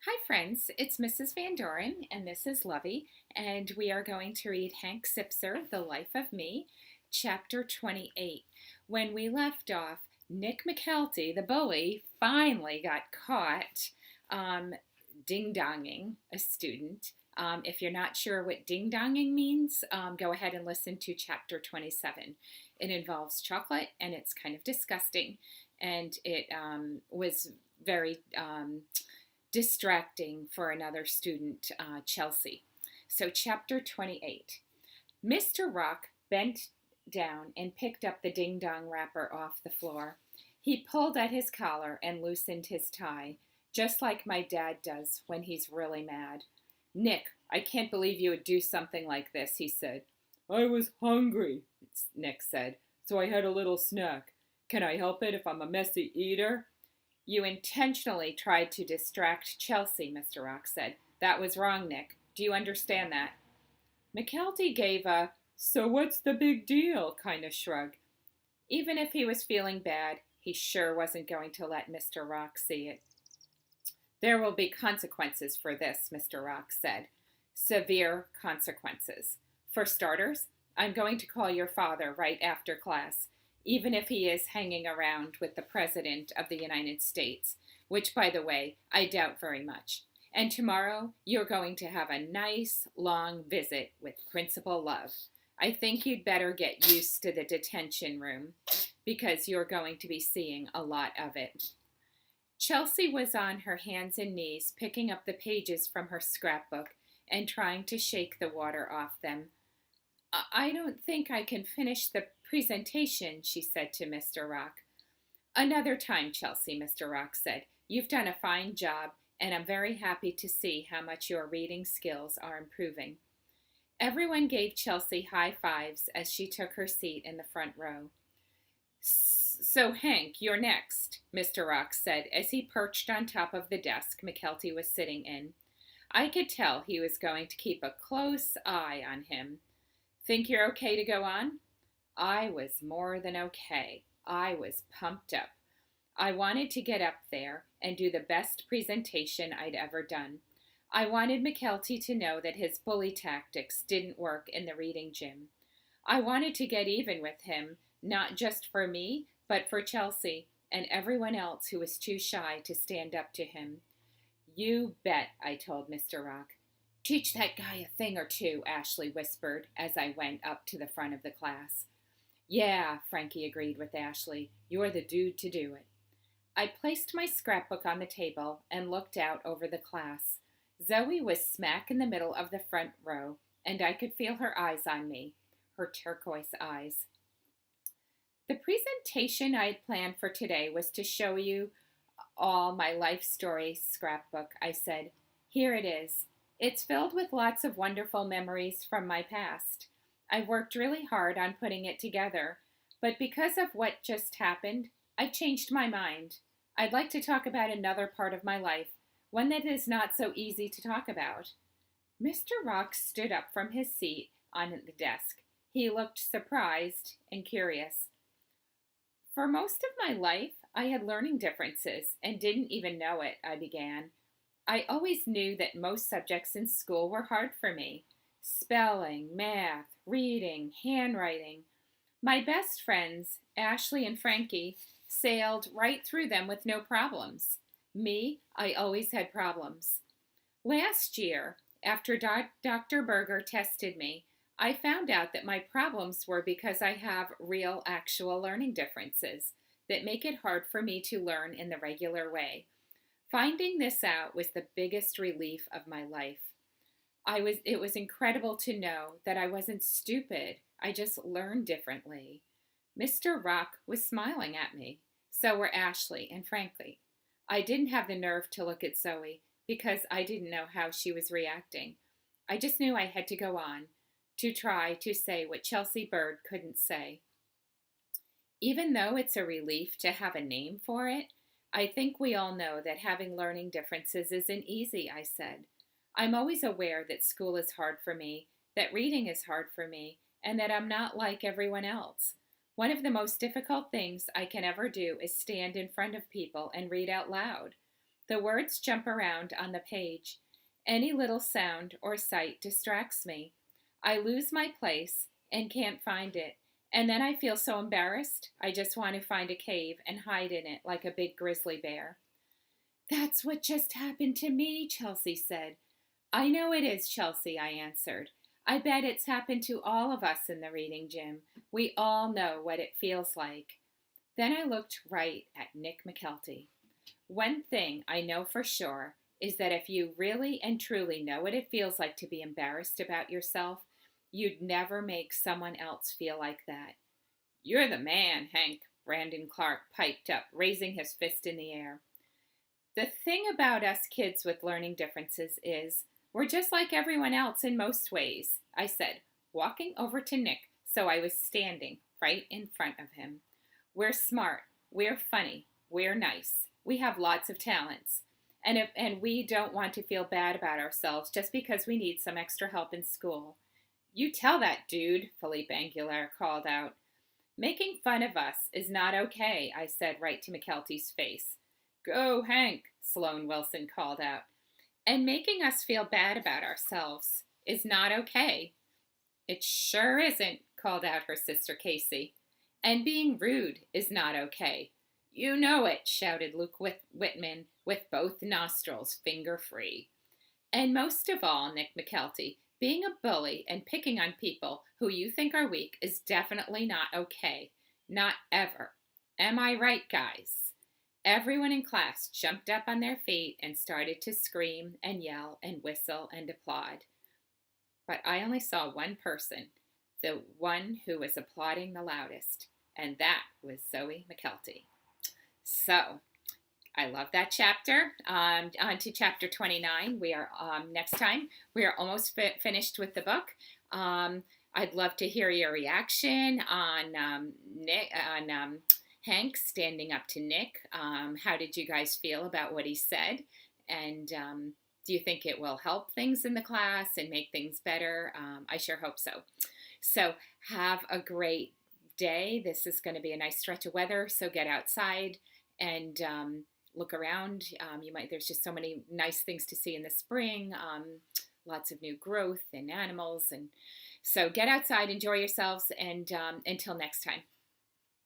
Hi, friends. It's Mrs. Van Doren, and this is Lovey, and we are going to read Hank Zipzer, The Life of Me, Chapter 28. When we left off, Nick McKelty, the bully, finally got caught ding-donging a student. If you're not sure what ding-donging means, go ahead and listen to Chapter 27. It involves chocolate, and it's kind of disgusting, and it was very distracting for another student, Chelsea. So, chapter 28. Mr. Rock bent down and picked up the ding dong wrapper off the floor. He pulled at his collar and loosened his tie, just like my dad does when he's really mad. Nick, I can't believe you would do something like this, he said. I was hungry, Nick said, so I had a little snack. Can I help it if I'm a messy eater? You intentionally tried to distract Chelsea, Mr. Rock said. That was wrong, Nick. Do you understand that? McKelty gave a, so what's the big deal kind of shrug. Even if he was feeling bad, he sure wasn't going to let Mr. Rock see it. There will be consequences for this, Mr. Rock said. Severe consequences. For starters, I'm going to call your father right after class, even if he is hanging around with the President of the United States, which, by the way, I doubt very much. And tomorrow, you're going to have a nice, long visit with Principal Love. I think you'd better get used to the detention room, because you're going to be seeing a lot of it. Chelsea was on her hands and knees, picking up the pages from her scrapbook and trying to shake the water off them. I don't think I can finish the presentation, she said to Mr. Rock. Another time, Chelsea, Mr. Rock said. You've done a fine job, and I'm very happy to see how much your reading skills are improving. Everyone gave Chelsea high fives as she took her seat in the front row. So, Hank, you're next, Mr. Rock said as he perched on top of the desk McKelty was sitting in. I could tell he was going to keep a close eye on him. Think you're okay to go on? I was more than okay. I was pumped up. I wanted to get up there and do the best presentation I'd ever done. I wanted McKelty to know that his bully tactics didn't work in the reading gym. I wanted to get even with him, not just for me, but for Chelsea and everyone else who was too shy to stand up to him. You bet, I told Mr. Rock. Teach that guy a thing or two, Ashley whispered as I went up to the front of the class. Yeah, Frankie agreed with Ashley. You're the dude to do it. I placed my scrapbook on the table and looked out over the class. Zoe was smack in the middle of the front row, and I could feel her eyes on me, her turquoise eyes. The presentation I had planned for today was to show you all my life story scrapbook, I said. Here it is. It's filled with lots of wonderful memories from my past. I worked really hard on putting it together, but because of what just happened, I've changed my mind. I'd like to talk about another part of my life, one that is not so easy to talk about. Mr. Rock stood up from his seat on the desk. He looked surprised and curious. For most of my life, I had learning differences and didn't even know it, I began. I always knew that most subjects in school were hard for me. Spelling, math, reading, handwriting. My best friends, Ashley and Frankie, sailed right through them with no problems. Me, I always had problems. Last year, after Dr. Berger tested me, I found out that my problems were because I have real, actual learning differences that make it hard for me to learn in the regular way. Finding this out was the biggest relief of my life. It was incredible to know that I wasn't stupid. I just learned differently. Mr. Rock was smiling at me. So were Ashley and Frankie. I didn't have the nerve to look at Zoe because I didn't know how she was reacting. I just knew I had to go on to try to say what Chelsea Bird couldn't say. Even though it's a relief to have a name for it, I think we all know that having learning differences isn't easy, I said. I'm always aware that school is hard for me, that reading is hard for me, and that I'm not like everyone else. One of the most difficult things I can ever do is stand in front of people and read out loud. The words jump around on the page. Any little sound or sight distracts me. I lose my place and can't find it. And then I feel so embarrassed, I just want to find a cave and hide in it like a big grizzly bear. That's what just happened to me, Chelsea said. I know it is, Chelsea, I answered. I bet it's happened to all of us in the reading gym. We all know what it feels like. Then I looked right at Nick McKelty. One thing I know for sure is that if you really and truly know what it feels like to be embarrassed about yourself, you'd never make someone else feel like that. You're the man, Hank, Brandon Clark piped up, raising his fist in the air. The thing about us kids with learning differences is we're just like everyone else in most ways, I said, walking over to Nick so I was standing right in front of him. We're smart, we're funny, we're nice, we have lots of talents, and we don't want to feel bad about ourselves just because we need some extra help in school. You tell that dude, Philippe Angular called out. Making fun of us is not okay, I said right to McKelty's face. Go, Hank, Sloane Wilson called out. And making us feel bad about ourselves is not okay. It sure isn't, called out her sister Casey. And being rude is not okay. You know it, shouted Luke Whitman with both nostrils finger-free. And most of all, Nick McKelty, being a bully and picking on people who you think are weak is definitely not okay. Not ever. Am I right, guys? Everyone in class jumped up on their feet and started to scream and yell and whistle and applaud. But I only saw one person, the one who was applauding the loudest, and that was Zoe McKelty. So, I love that chapter. On to chapter 29. We are next time. We are almost finished with the book. I'd love to hear your reaction on Hank standing up to Nick. How did you guys feel about what he said? And do you think it will help things in the class and make things better? I sure hope so. So have a great day. This is going to be a nice stretch of weather, so get outside and look around. There's just so many nice things to see in the spring. Lots of new growth and animals, and so get outside, enjoy yourselves, and until next time.